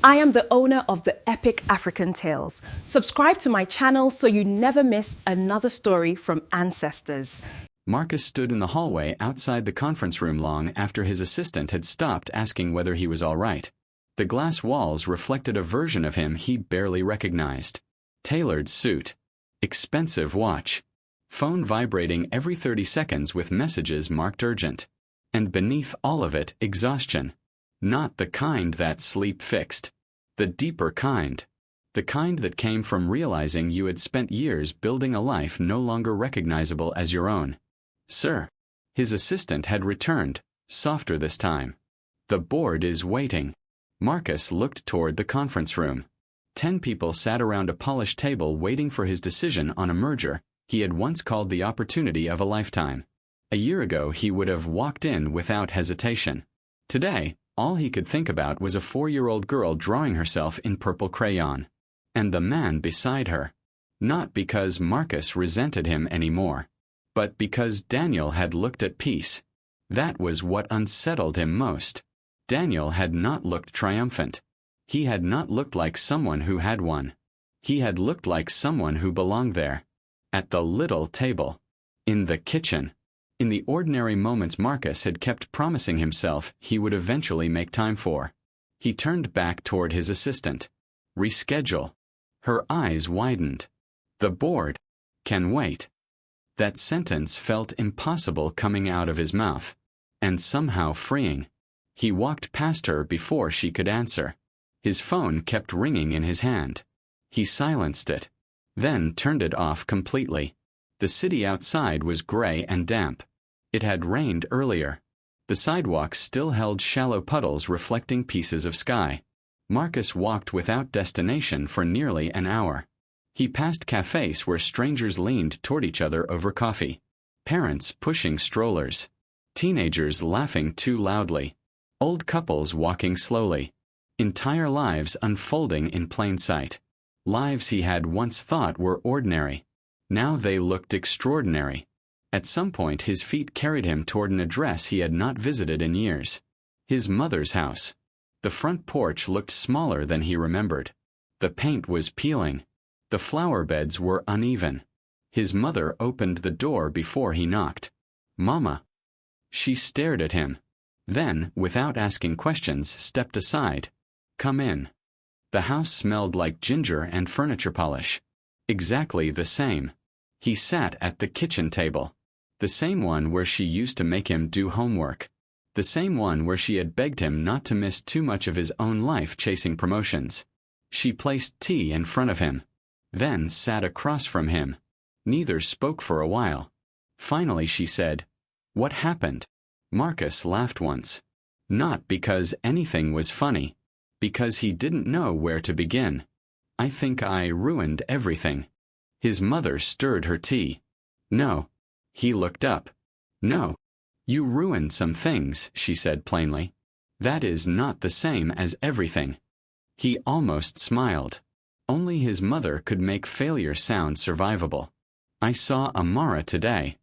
I am the owner of the Epic African Tales. Subscribe to my channel so you never miss another story from ancestors. Marcus stood in the hallway outside the conference room long after his assistant had stopped asking whether he was all right. The glass walls reflected a version of him he barely recognized. Tailored suit. Expensive watch. Phone vibrating every 30 seconds with messages marked urgent. And beneath all of it, exhaustion. Not the kind that sleep fixed. The deeper kind. The kind that came from realizing you had spent years building a life no longer recognizable as your own. Sir. His assistant had returned, softer this time. The board is waiting. Marcus looked toward the conference room. 10 people sat around a polished table waiting for his decision on a merger he had once called the opportunity of a lifetime. A year ago he would have walked in without hesitation. Today, all he could think about was a 4-year-old girl drawing herself in purple crayon. And the man beside her. Not because Marcus resented him anymore, but because Daniel had looked at peace. That was what unsettled him most. Daniel had not looked triumphant. He had not looked like someone who had won. He had looked like someone who belonged there. At the little table. In the kitchen. In the ordinary moments Marcus had kept promising himself he would eventually make time for. He turned back toward his assistant. Reschedule. Her eyes widened. The board. Can wait. That sentence felt impossible coming out of his mouth. And somehow freeing. He walked past her before she could answer. His phone kept ringing in his hand. He silenced it. Then turned it off completely. The city outside was gray and damp. It had rained earlier. The sidewalks still held shallow puddles reflecting pieces of sky. Marcus walked without destination for nearly an hour. He passed cafes where strangers leaned toward each other over coffee. Parents pushing strollers. Teenagers laughing too loudly. Old couples walking slowly. Entire lives unfolding in plain sight. Lives he had once thought were ordinary. Now they looked extraordinary. At some point his feet carried him toward an address he had not visited in years. His mother's house. The front porch looked smaller than he remembered. The paint was peeling. The flower beds were uneven. His mother opened the door before he knocked. "Mama." She stared at him. Then, without asking questions, stepped aside. "Come in." The house smelled like ginger and furniture polish. Exactly the same. He sat at the kitchen table. The same one where she used to make him do homework. The same one where she had begged him not to miss too much of his own life chasing promotions. She placed tea in front of him. Then sat across from him. Neither spoke for a while. Finally she said, "What happened?" Marcus laughed once. Not because anything was funny. Because he didn't know where to begin. "I think I ruined everything." His mother stirred her tea. "No." He looked up. "No. You ruined some things," she said plainly. "That is not the same as everything." He almost smiled. Only his mother could make failure sound survivable. "I saw Amara today."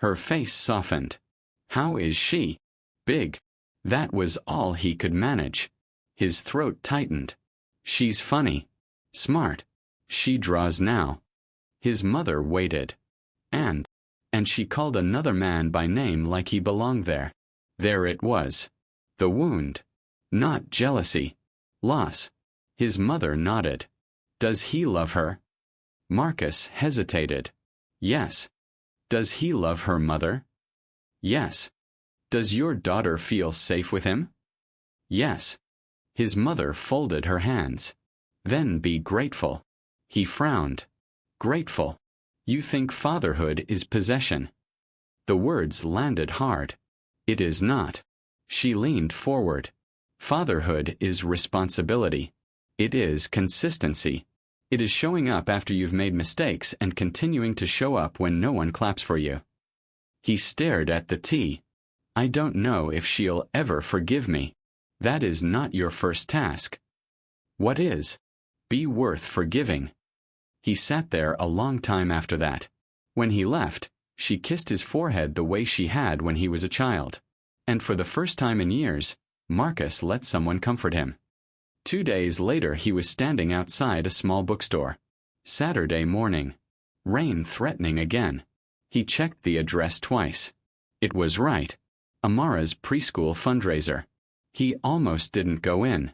Her face softened. "How is she?" "Big." That was all he could manage. His throat tightened. "She's funny. Smart. She draws now." His mother waited. And she called another man by name like he belonged there. There it was. The wound. Not jealousy. Loss. His mother nodded. "Does he love her?" Marcus hesitated. "Yes." "Does he love her mother?" "Yes." "Does your daughter feel safe with him?" "Yes." His mother folded her hands. "Then be grateful." He frowned. "Grateful. You think fatherhood is possession." The words landed hard. "It is not." She leaned forward. "Fatherhood is responsibility. It is consistency. It is showing up after you've made mistakes and continuing to show up when no one claps for you." He stared at the tea. "I don't know if she'll ever forgive me." "That is not your first task." "What is?" "Be worth forgiving." He sat there a long time after that. When he left, she kissed his forehead the way she had when he was a child. And for the first time in years, Marcus let someone comfort him. 2 days later he was standing outside a small bookstore. Saturday morning. Rain threatening again. He checked the address twice. It was right. Amara's preschool fundraiser. He almost didn't go in.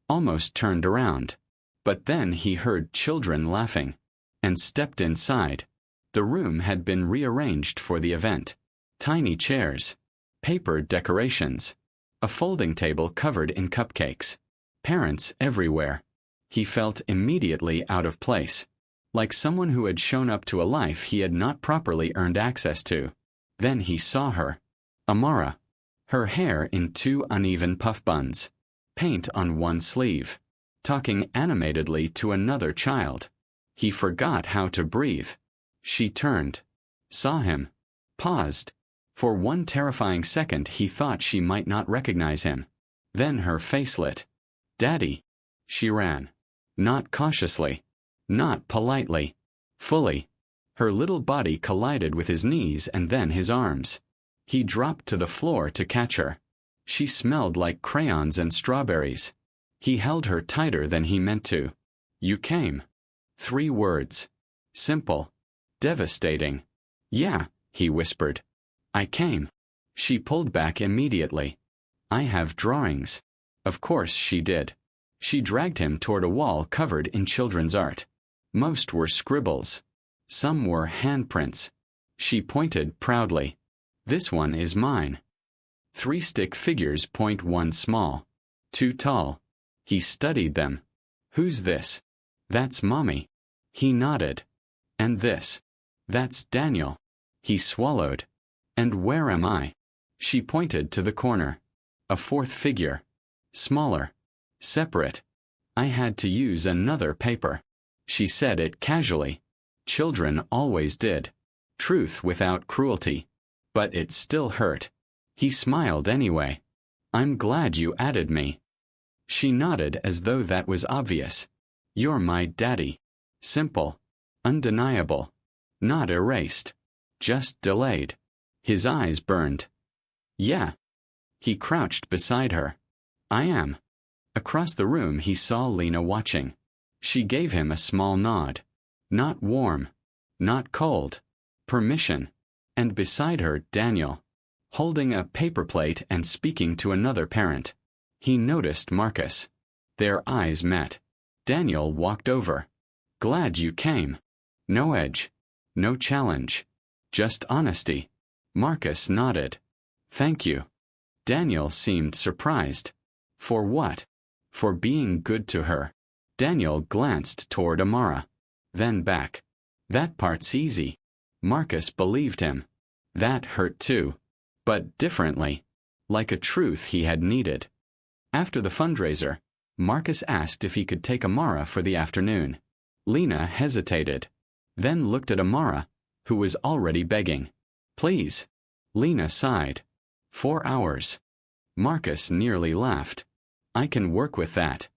Almost turned around. But then he heard children laughing. And stepped inside. The room had been rearranged for the event. Tiny chairs. Paper decorations. A folding table covered in cupcakes. Parents everywhere. He felt immediately out of place. Like someone who had shown up to a life he had not properly earned access to. Then he saw her. Amara. Her hair in 2 uneven puff buns. Paint on one sleeve. Talking animatedly to another child. He forgot how to breathe. She turned. Saw him. Paused. For one terrifying second he thought she might not recognize him. Then her face lit. Daddy. She ran. Not cautiously. Not politely. Fully. Her little body collided with his knees and then his arms. He dropped to the floor to catch her. She smelled like crayons and strawberries. He held her tighter than he meant to. You came. 3 words. Simple. Devastating. Yeah, he whispered. I came. She pulled back immediately. I have drawings. Of course she did. She dragged him toward a wall covered in children's art. Most were scribbles. Some were handprints. She pointed proudly. This one is mine. 3 stick figures, 1 small. 2 tall. He studied them. Who's this? That's Mommy. He nodded. And this? That's Daniel. He swallowed. And where am I? She pointed to the corner. A 4th figure. Smaller. Separate. I had to use another paper. She said it casually. Children always did. Truth without cruelty. But it still hurt. He smiled anyway. I'm glad you added me. She nodded as though that was obvious. You're my daddy. Simple. Undeniable. Not erased. Just delayed. His eyes burned. Yeah. He crouched beside her. I am. Across the room he saw Nnenna watching. She gave him a small nod. Not warm. Not cold. Permission. And beside her Daniel. Holding a paper plate and speaking to another parent. He noticed Marcus. Their eyes met. Daniel walked over. Glad you came. No edge. No challenge. Just honesty. Marcus nodded. Thank you. Daniel seemed surprised. For what? For being good to her. Daniel glanced toward Amara. Then back. That part's easy. Marcus believed him. That hurt too. But differently. Like a truth he had needed. After the fundraiser, Marcus asked if he could take Amara for the afternoon. Nnenna hesitated. Then looked at Amara, who was already begging. Please. Nnenna sighed. 4 hours. Marcus nearly laughed. I can work with that.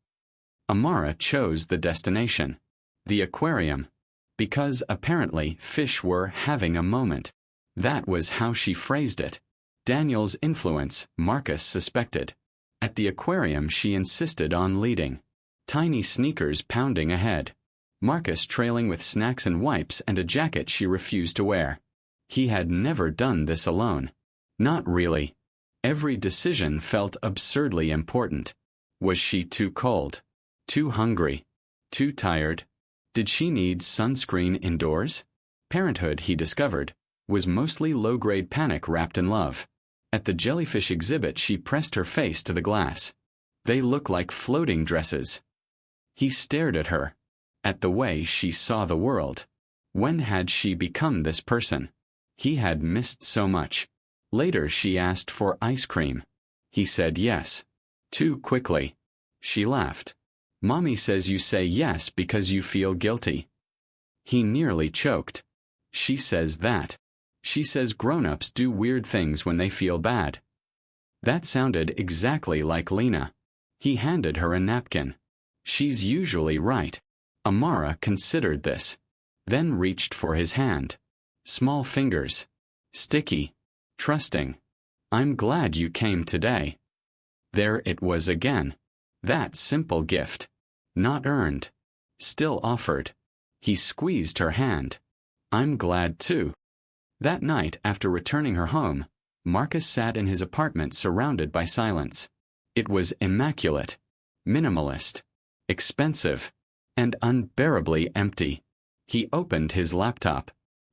Amara chose the destination. The aquarium. Because apparently fish were having a moment. That was how she phrased it. Daniel's influence, Marcus suspected. At the aquarium she insisted on leading. Tiny sneakers pounding ahead. Marcus trailing with snacks and wipes and a jacket she refused to wear. He had never done this alone. Not really. Every decision felt absurdly important. Was she too cold? Too hungry? Too tired? Did she need sunscreen indoors? Parenthood, he discovered, was mostly low-grade panic wrapped in love. At the jellyfish exhibit she pressed her face to the glass. They look like floating dresses. He stared at her. At the way she saw the world. When had she become this person? He had missed so much. Later she asked for ice cream. He said yes. Too quickly. She laughed. Mommy says you say yes because you feel guilty. He nearly choked. She says that. She says grown-ups do weird things when they feel bad. That sounded exactly like Nnenna. He handed her a napkin. She's usually right. Amara considered this. Then reached for his hand. Small fingers. Sticky. Trusting. I'm glad you came today. There it was again. That simple gift. Not earned. Still offered. He squeezed her hand. I'm glad too. That night, after returning her home, Marcus sat in his apartment surrounded by silence. It was immaculate, minimalist, expensive, and unbearably empty. He opened his laptop.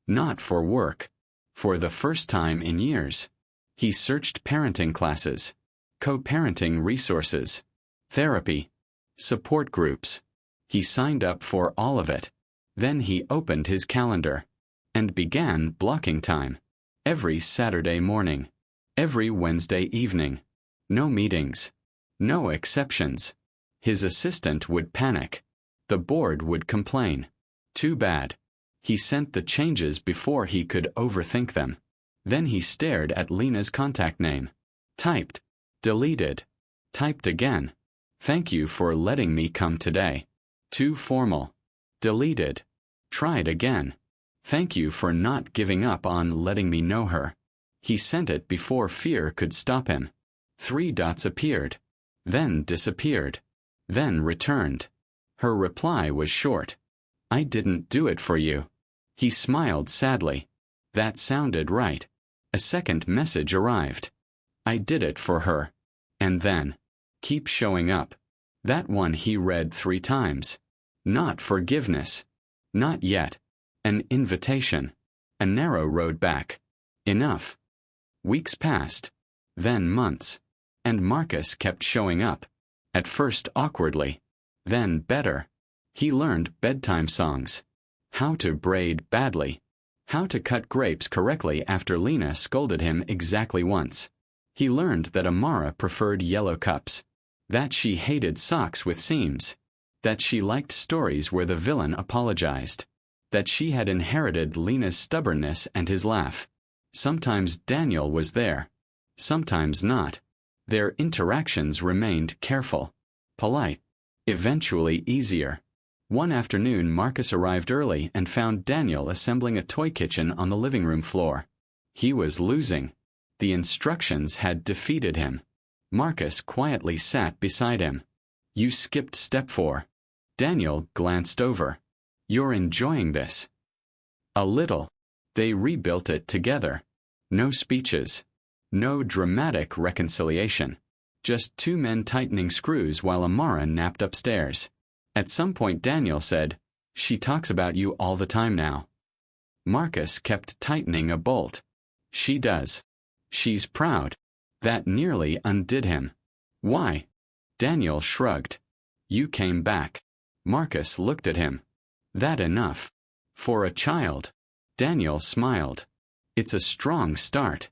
Not for work. For the first time in years. He searched parenting classes, co-parenting resources, therapy, support groups. He signed up for all of it. Then he opened his calendar and began blocking time. Every Saturday morning. Every Wednesday evening. No meetings. No exceptions. His assistant would panic. The board would complain. Too bad. He sent the changes before he could overthink them. Then he stared at Nnenna's contact name. Typed. Deleted. Typed again. Thank you for letting me come today. Too formal. Deleted. Tried again. Thank you for not giving up on letting me know her. He sent it before fear could stop him. 3 dots appeared. Then disappeared. Then returned. Her reply was short. I didn't do it for you. He smiled sadly. That sounded right. A second message arrived. I did it for her. And then, keep showing up. That one he read 3 times. Not forgiveness. Not yet. An invitation. A narrow road back. Enough. Weeks passed. Then months. And Marcus kept showing up. At first awkwardly. Then better. He learned bedtime songs. How to braid badly. How to cut grapes correctly after Nnenna scolded him exactly once. He learned that Amara preferred yellow cups. That she hated socks with seams. That she liked stories where the villain apologized. That she had inherited Nnenna's stubbornness and his laugh. Sometimes Daniel was there. Sometimes not. Their interactions remained careful. Polite. Eventually easier. One afternoon Marcus arrived early and found Daniel assembling a toy kitchen on the living room floor. He was losing. The instructions had defeated him. Marcus quietly sat beside him. You skipped step 4. Daniel glanced over. You're enjoying this. A little. They rebuilt it together. No speeches. No dramatic reconciliation. Just 2 men tightening screws while Amara napped upstairs. At some point Daniel said, She talks about you all the time now. Marcus kept tightening a bolt. She does. She's proud. That nearly undid him. Why? Daniel shrugged. You came back. Marcus looked at him. That enough? For a child. Daniel smiled. It's a strong start.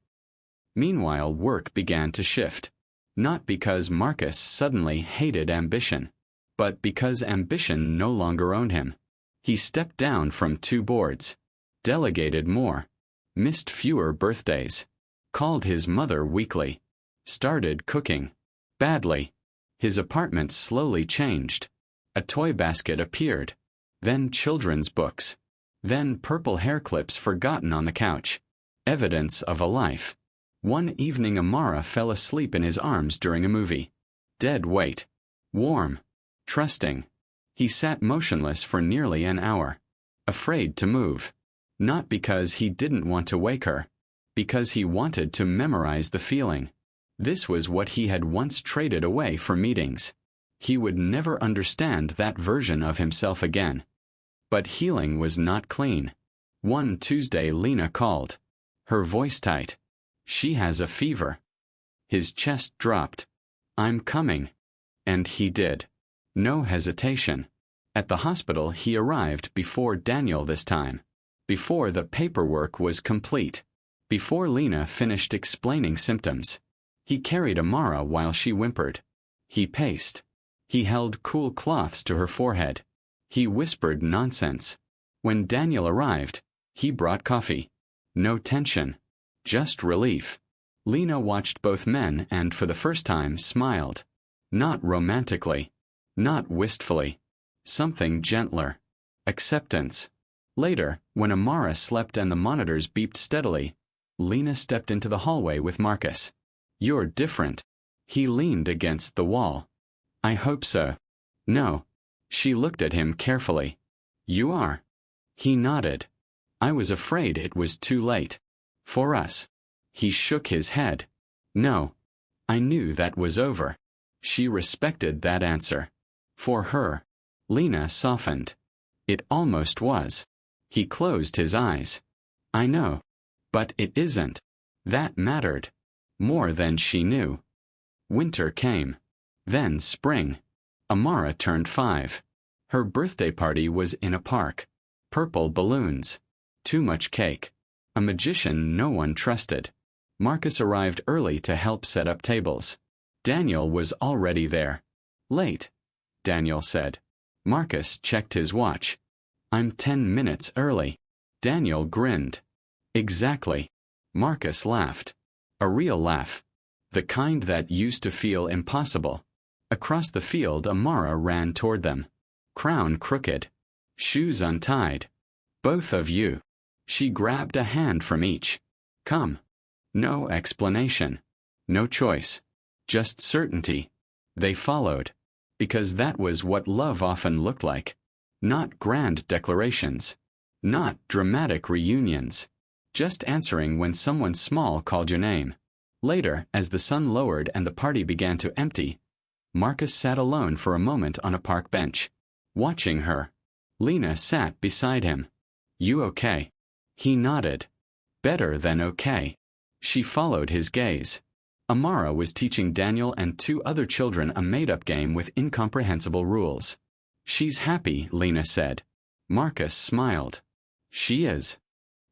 Meanwhile, work began to shift. Not because Marcus suddenly hated ambition, but because ambition no longer owned him. He stepped down from 2 boards. Delegated more. Missed fewer birthdays. Called his mother weekly. Started cooking. Badly. His apartment slowly changed. A toy basket appeared. Then children's books. Then purple hair clips forgotten on the couch. Evidence of a life. One evening Amara fell asleep in his arms during a movie. Dead weight. Warm. Trusting. He sat motionless for nearly an hour. Afraid to move. Not because he didn't want to wake her. Because he wanted to memorize the feeling. This was what he had once traded away for meetings. He would never understand that version of himself again. But healing was not clean. One Tuesday Nnenna called. Her voice tight. She has a fever. His chest dropped. I'm coming. And he did. No hesitation. At the hospital he arrived before Daniel this time. Before the paperwork was complete. Before Nnenna finished explaining symptoms. He carried Amara while she whimpered. He paced. He held cool cloths to her forehead. He whispered nonsense. When Daniel arrived, he brought coffee. No tension. Just relief. Nnenna watched both men and for the first time smiled. Not romantically. Not wistfully. Something gentler. Acceptance. Later, when Amara slept and the monitors beeped steadily, Nnenna stepped into the hallway with Marcus. You're different. He leaned against the wall. I hope so. No. She looked at him carefully. You are. He nodded. I was afraid it was too late. For us. He shook his head. No. I knew that was over. She respected that answer. For her. Nnenna softened. It almost was. He closed his eyes. I know. But it isn't. That mattered. More than she knew. Winter came. Then spring. Amara turned 5. Her birthday party was in a park. Purple balloons. Too much cake. A magician no one trusted. Marcus arrived early to help set up tables. Daniel was already there. Late, Daniel said. Marcus checked his watch. I'm 10 minutes early. Daniel grinned. Exactly. Marcus laughed. A real laugh. The kind that used to feel impossible. Across the field, Amara ran toward them. Crown crooked. Shoes untied. Both of you. She grabbed a hand from each. Come. No explanation. No choice. Just certainty. They followed. Because that was what love often looked like. Not grand declarations. Not dramatic reunions. Just answering when someone small called your name. Later, as the sun lowered and the party began to empty, Marcus sat alone for a moment on a park bench, watching her. Nnenna sat beside him. You okay? He nodded. Better than okay. She followed his gaze. Amara was teaching Daniel and 2 other children a made-up game with incomprehensible rules. She's happy, Nnenna said. Marcus smiled. She is.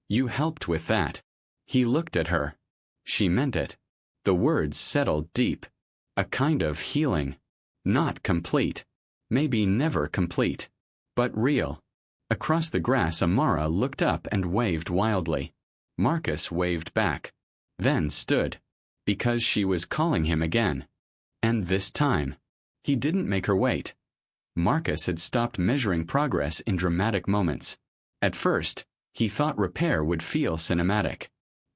You helped with that. He looked at her. She meant it. The words settled deep. A kind of healing. Not complete. Maybe never complete. But real. Across the grass, Amara looked up and waved wildly. Marcus waved back. Then stood. Because she was calling him again. And this time. He didn't make her wait. Marcus had stopped measuring progress in dramatic moments. At first, he thought repair would feel cinematic.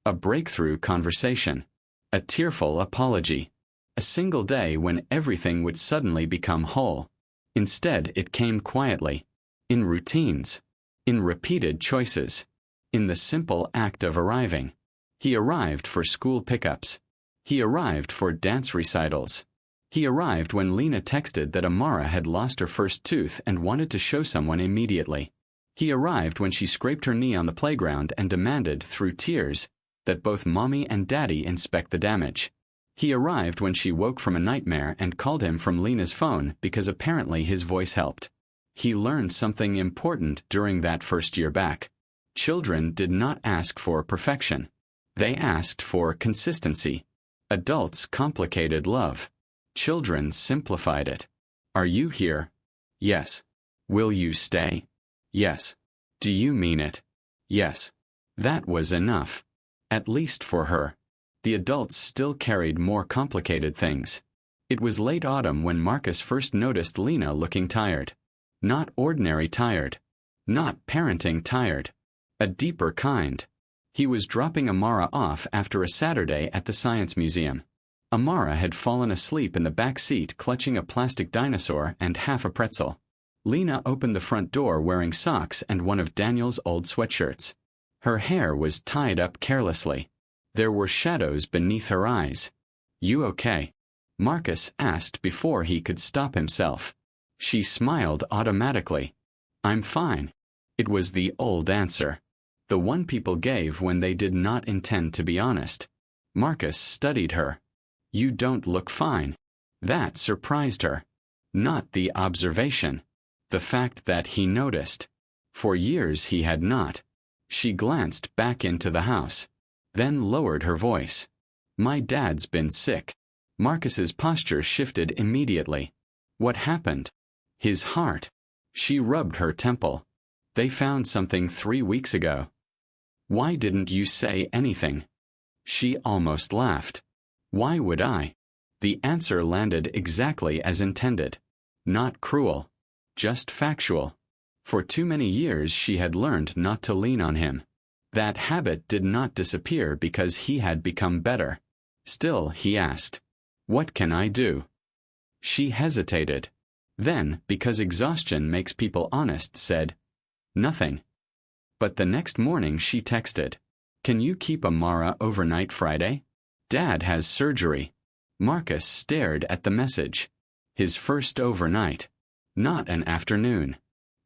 A breakthrough conversation. A tearful apology. A single day when everything would suddenly become whole. Instead, it came quietly. In routines. In repeated choices. In the simple act of arriving. He arrived for school pickups. He arrived for dance recitals. He arrived when Nnenna texted that Amara had lost her first tooth and wanted to show someone immediately. He arrived when she scraped her knee on the playground and demanded, through tears, that both Mommy and Daddy inspect the damage. He arrived when she woke from a nightmare and called him from Nnenna's phone because apparently his voice helped. He learned something important during that first year back. Children did not ask for perfection. They asked for consistency. Adults complicated love. Children simplified it. Are you here? Yes. Will you stay? Yes. Do you mean it? Yes. That was enough. At least for her. The adults still carried more complicated things. It was late autumn when Marcus first noticed Nnenna looking tired. Not ordinary tired. Not parenting tired. A deeper kind. He was dropping Amara off after a Saturday at the Science Museum. Amara had fallen asleep in the back seat clutching a plastic dinosaur and half a pretzel. Nnenna opened the front door wearing socks and one of Daniel's old sweatshirts. Her hair was tied up carelessly. There were shadows beneath her eyes. You okay? Marcus asked before he could stop himself. She smiled automatically. I'm fine. It was the old answer. The one people gave when they did not intend to be honest. Marcus studied her. You don't look fine. That surprised her. Not the observation. The fact that he noticed. For years he had not. She glanced back into the house. Then lowered her voice. My dad's been sick. Marcus's posture shifted immediately. What happened? His heart. She rubbed her temple. They found something 3 weeks ago. Why didn't you say anything? She almost laughed. Why would I? The answer landed exactly as intended. Not cruel. Just factual. For too many years she had learned not to lean on him. That habit did not disappear because he had become better. Still, he asked, what can I do? She hesitated. Then, because exhaustion makes people honest, said, "Nothing." But the next morning she texted, "Can you keep Amara overnight Friday? Dad has surgery." Marcus stared at the message. His first overnight. Not an afternoon.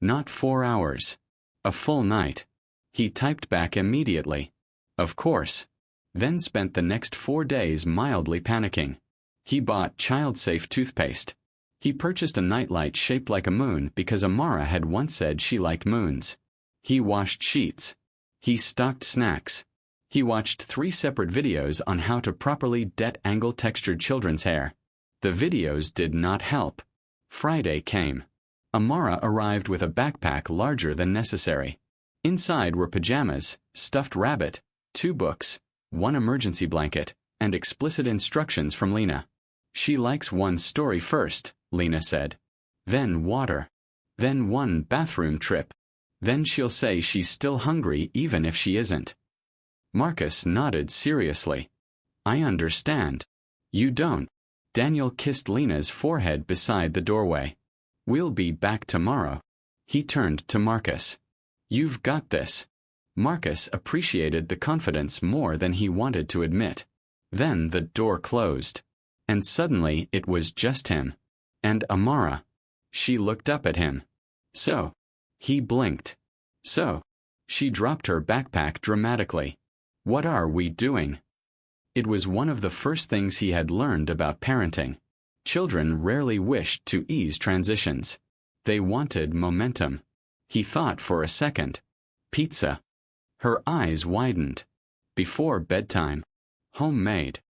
Not 4 hours. A full night. He typed back immediately. Of course. Then spent the next 4 days mildly panicking. He bought child-safe toothpaste. He purchased a nightlight shaped like a moon because Amara had once said she liked moons. He washed sheets. He stocked snacks. He watched 3 separate videos on how to properly det-angle textured children's hair. The videos did not help. Friday came. Amara arrived with a backpack larger than necessary. Inside were pajamas, stuffed rabbit, 2 books, 1 emergency blanket, and explicit instructions from Nnenna. "She likes one story first," Nnenna said. "Then water. Then 1 bathroom trip. Then she'll say she's still hungry even if she isn't." Marcus nodded seriously. "I understand." "You don't." Daniel kissed Lena's forehead beside the doorway. "We'll be back tomorrow." He turned to Marcus. "You've got this." Marcus appreciated the confidence more than he wanted to admit. Then the door closed. And suddenly it was just him. And Amara. She looked up at him. "So." He blinked. "So." She dropped her backpack dramatically. "What are we doing?" It was one of the first things he had learned about parenting. Children rarely wished to ease transitions. They wanted momentum. He thought for a second. Pizza. Her eyes widened. Before bedtime. Homemade.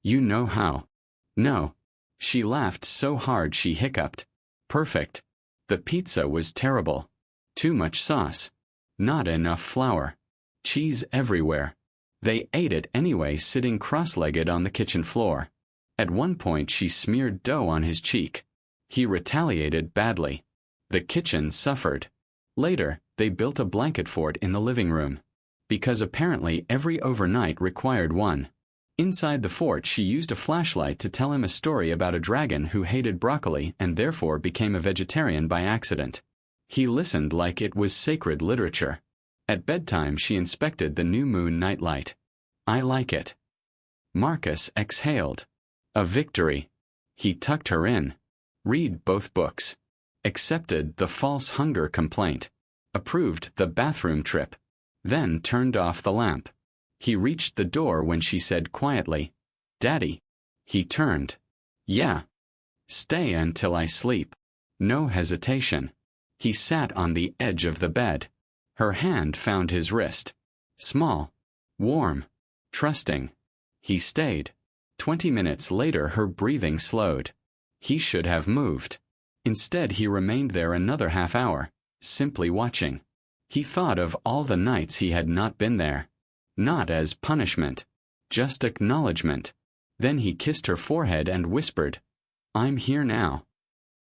"You know how." "No." She laughed so hard she hiccuped. "Perfect." The pizza was terrible. Too much sauce. Not enough flour. Cheese everywhere. They ate it anyway, sitting cross-legged on the kitchen floor. At one point she smeared dough on his cheek. He retaliated badly. The kitchen suffered. Later, they built a blanket fort in the living room. Because apparently every overnight required one. Inside the fort she used a flashlight to tell him a story about a dragon who hated broccoli and therefore became a vegetarian by accident. He listened like it was sacred literature. At bedtime she inspected the new moon nightlight. "I like it." Marcus exhaled. A victory. He tucked her in. Read both books. Accepted the false hunger complaint. Approved the bathroom trip. Then turned off the lamp. He reached the door when she said quietly, "Daddy." He turned. "Yeah." "Stay until I sleep." No hesitation. He sat on the edge of the bed. Her hand found his wrist. Small. Warm. Trusting. He stayed. 20 minutes later her breathing slowed. He should have moved. Instead he remained there another half hour, simply watching. He thought of all the nights he had not been there. Not as punishment. Just acknowledgement. Then he kissed her forehead and whispered, "I'm here now."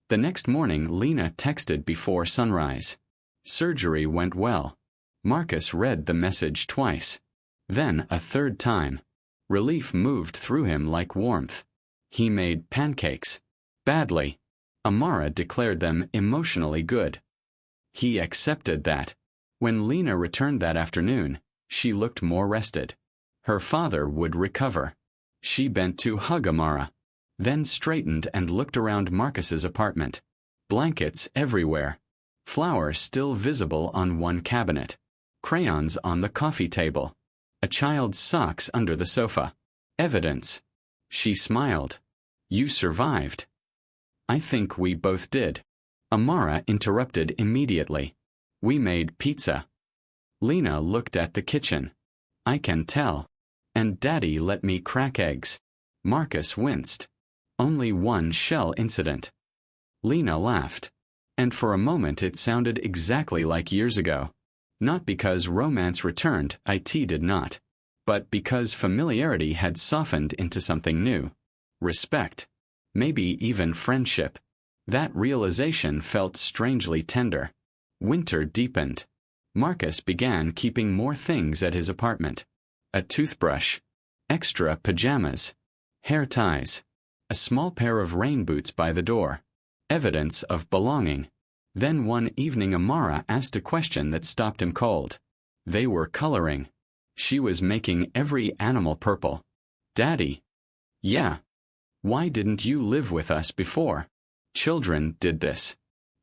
The next morning Nnenna texted before sunrise. Surgery went well. Marcus read the message twice. Then a third time. Relief moved through him like warmth. He made pancakes. Badly. Amara declared them emotionally good. He accepted that. When Nnenna returned that afternoon, she looked more rested. Her father would recover. She bent to hug Amara. Then straightened and looked around Marcus's apartment. Blankets everywhere. Flour still visible on one cabinet. Crayons on the coffee table. A child's socks under the sofa. Evidence. She smiled. "You survived." "I think we both did." Amara interrupted immediately. "We made pizza." Nnenna looked at the kitchen. "I can tell. And Daddy let me crack eggs." Marcus winced. Only one shell incident. Nnenna laughed. And for a moment it sounded exactly like years ago. Not because romance returned, it did not. But because familiarity had softened into something new. Respect. Maybe even friendship. That realization felt strangely tender. Winter deepened. Marcus began keeping more things at his apartment. A toothbrush. Extra pajamas. Hair ties. A small pair of rain boots by the door. Evidence of belonging. Then one evening Amara asked a question that stopped him cold. They were coloring. She was making every animal purple. Daddy. Yeah. Why didn't you live with us before? Children did this.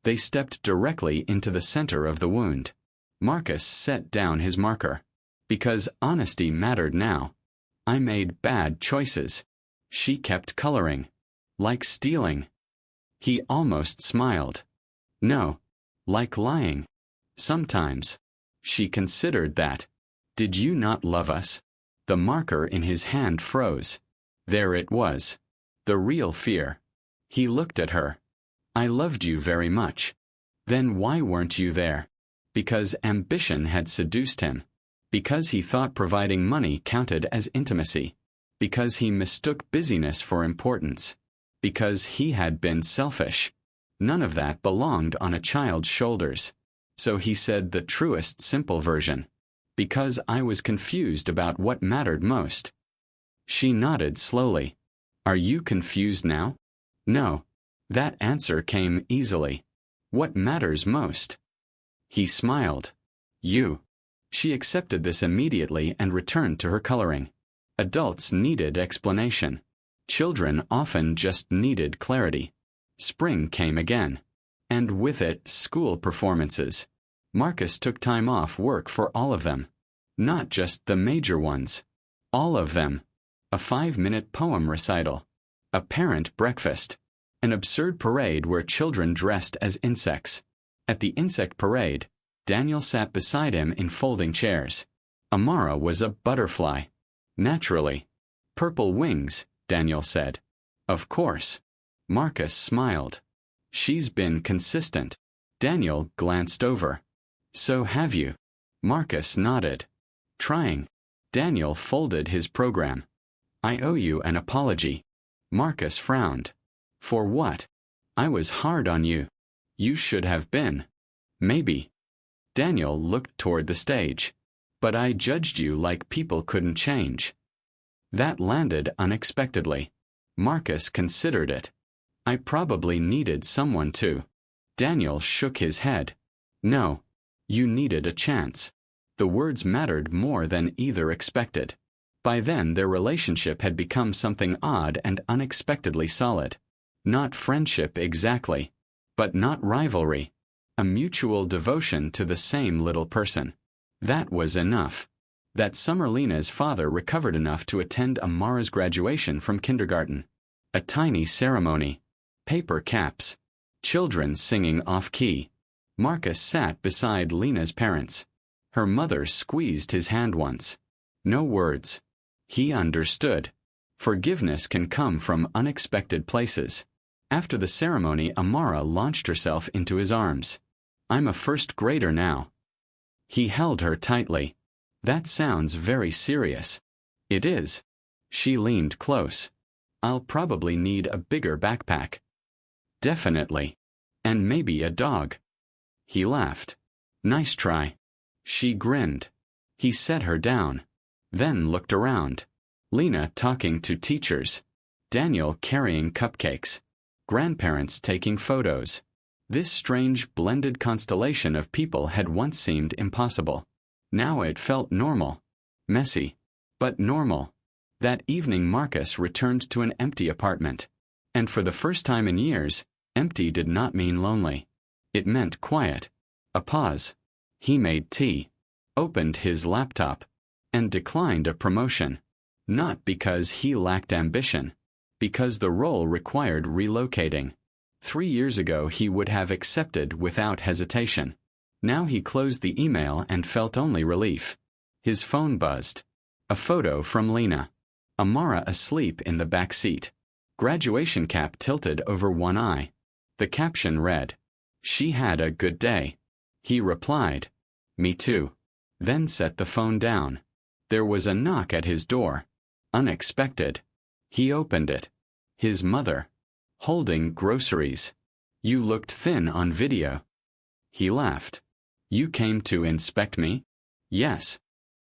They stepped directly into the center of the wound. Marcus set down his marker. Because honesty mattered now. I made bad choices. She kept coloring. Like stealing. He almost smiled. No. Like lying. Sometimes. She considered that. Did you not love us? The marker in his hand froze. There it was. The real fear. He looked at her. I loved you very much. Then why weren't you there? Because ambition had seduced him. Because he thought providing money counted as intimacy. Because he mistook busyness for importance. Because he had been selfish. None of that belonged on a child's shoulders. So he said the truest simple version. Because I was confused about what mattered most. She nodded slowly. Are you confused now? No. That answer came easily. What matters most? He smiled. You. She accepted this immediately and returned to her coloring. Adults needed explanation. Children often just needed clarity. Spring came again. And with it, school performances. Marcus took time off work for all of them. Not just the major ones. All of them. A 5-minute poem recital. A parent breakfast. An absurd parade where children dressed as insects. At the insect parade, Daniel sat beside him in folding chairs. Amara was a butterfly. Naturally. Purple wings, Daniel said. Of course. Marcus smiled. She's been consistent. Daniel glanced over. So have you. Marcus nodded. Trying. Daniel folded his program. I owe you an apology. Marcus frowned. For what? I was hard on you. You should have been. Maybe. Daniel looked toward the stage. But I judged you like people couldn't change. That landed unexpectedly. Marcus considered it. I probably needed someone to. Daniel shook his head. No. You needed a chance. The words mattered more than either expected. By then their relationship had become something odd and unexpectedly solid. Not friendship exactly. But not rivalry. A mutual devotion to the same little person. That was enough. That summer Nnenna's father recovered enough to attend Amara's graduation from kindergarten. A tiny ceremony. Paper caps. Children singing off-key. Marcus sat beside Nnenna's parents. Her mother squeezed his hand once. No words. He understood. Forgiveness can come from unexpected places. After the ceremony, Amara launched herself into his arms. I'm a first grader now. He held her tightly. That sounds very serious. It is. She leaned close. I'll probably need a bigger backpack. Definitely. And maybe a dog. He laughed. Nice try. She grinned. He set her down. Then looked around. Nnenna talking to teachers. Daniel carrying cupcakes. Grandparents taking photos. This strange blended constellation of people had once seemed impossible. Now it felt normal. Messy. But normal. That evening Marcus returned to an empty apartment. And for the first time in years, empty did not mean lonely. It meant quiet. A pause. He made tea. Opened his laptop. And declined a promotion. Not because he lacked ambition. Because the role required relocating. 3 years ago he would have accepted without hesitation. Now he closed the email and felt only relief. His phone buzzed. A photo from Nnenna. Amara asleep in the back seat. Graduation cap tilted over one eye. The caption read, "She had a good day." He replied, "Me too." Then set the phone down. There was a knock at his door. Unexpected. He opened it. His mother. Holding groceries. "You looked thin on video." He laughed. "You came to inspect me?" "Yes."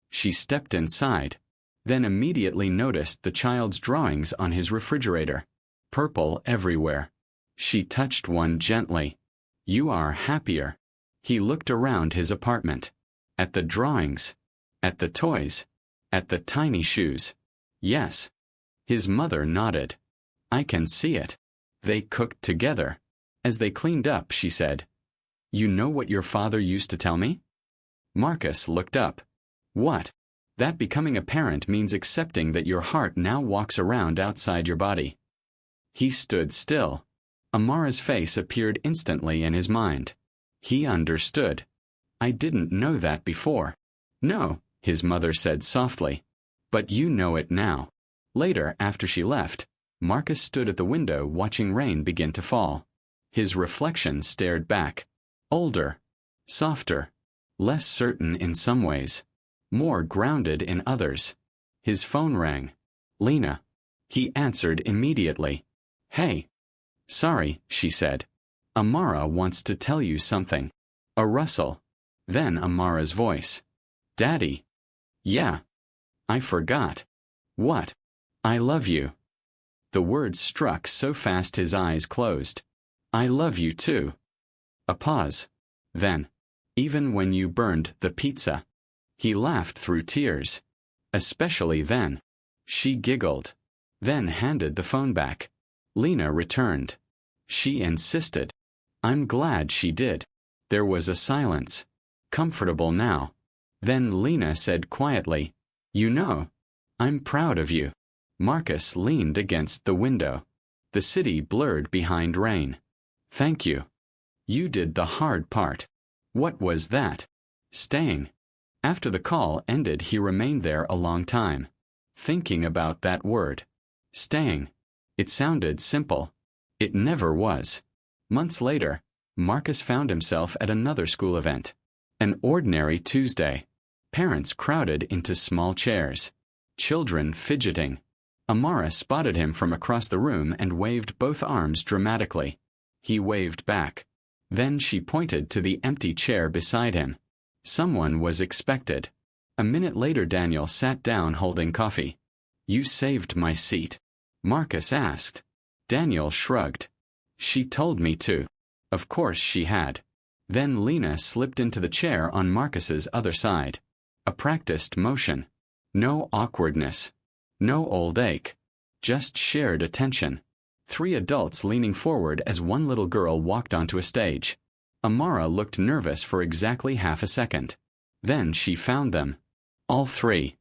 She stepped inside. Then immediately noticed the child's drawings on his refrigerator. purple everywhere. She touched one gently. You are happier. He looked around his apartment. At the drawings. At the toys. At the tiny shoes. Yes. His mother nodded. I can see it. They cooked together. As they cleaned up, she said, You know what your father used to tell me? Marcus looked up. What? That becoming a parent means accepting that your heart now walks around outside your body. He stood still. Amara's face appeared instantly in his mind. He understood. I didn't know that before. No, his mother said softly. But you know it now. Later, after she left, Marcus stood at the window watching rain begin to fall. His reflection stared back. Older. Softer. Less certain in some ways. More grounded in others. His phone rang. Lena. He answered immediately. Hey. Sorry, she said. Amara wants to tell you something. A rustle. Then Amara's voice. Daddy. Yeah. I forgot. What? I love you. The words struck so fast his eyes closed. I love you too. A pause. Then. Even when you burned the pizza. He laughed through tears. Especially then. She giggled. Then handed the phone back. Lena returned. She insisted. I'm glad she did. There was a silence. Comfortable now. Then Lena said quietly, You know, I'm proud of you. Marcus leaned against the window. The city blurred behind rain. Thank you. You did the hard part. What was that? Staying. After the call ended, he remained there a long time. Thinking about that word. Staying. It sounded simple. It never was. Months later, Marcus found himself at another school event. An ordinary Tuesday. Parents crowded into small chairs. Children fidgeting. Amara spotted him from across the room and waved both arms dramatically. He waved back. Then she pointed to the empty chair beside him. Someone was expected. A minute later, Daniel sat down holding coffee. You saved my seat. Marcus asked. Daniel shrugged. She told me to. Of course she had. Then Lena slipped into the chair on Marcus's other side. A practiced motion. No awkwardness. No old ache. Just shared attention. 3 adults leaning forward as one little girl walked onto a stage. Amara looked nervous for exactly half a second. Then she found them. All 3.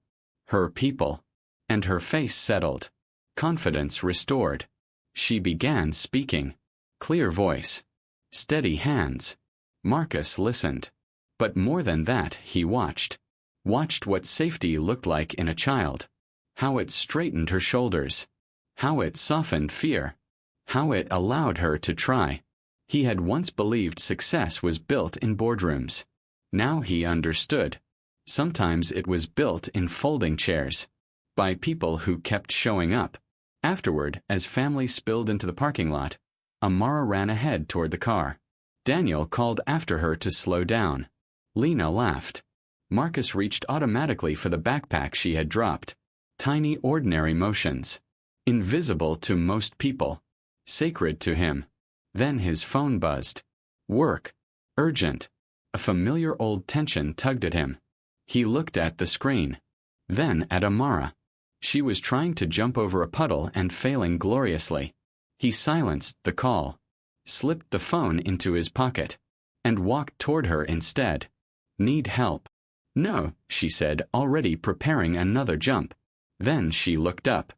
Her people. And her face settled. Confidence restored. She began speaking. Clear voice. Steady hands. Marcus listened. But more than that, he watched. Watched what safety looked like in a child. How it straightened her shoulders. How it softened fear. How it allowed her to try. He had once believed success was built in boardrooms. Now he understood. Sometimes it was built in folding chairs. By people who kept showing up. Afterward, as families spilled into the parking lot, Amara ran ahead toward the car. Daniel called after her to slow down. Lena laughed. Marcus reached automatically for the backpack she had dropped. Tiny ordinary motions. Invisible to most people. Sacred to him. Then his phone buzzed. Work. Urgent. A familiar old tension tugged at him. He looked at the screen. Then at Amara. She was trying to jump over a puddle and failing gloriously. He silenced the call. Slipped the phone into his pocket. And walked toward her instead. Need help? No, she said, already preparing another jump. Then she looked up.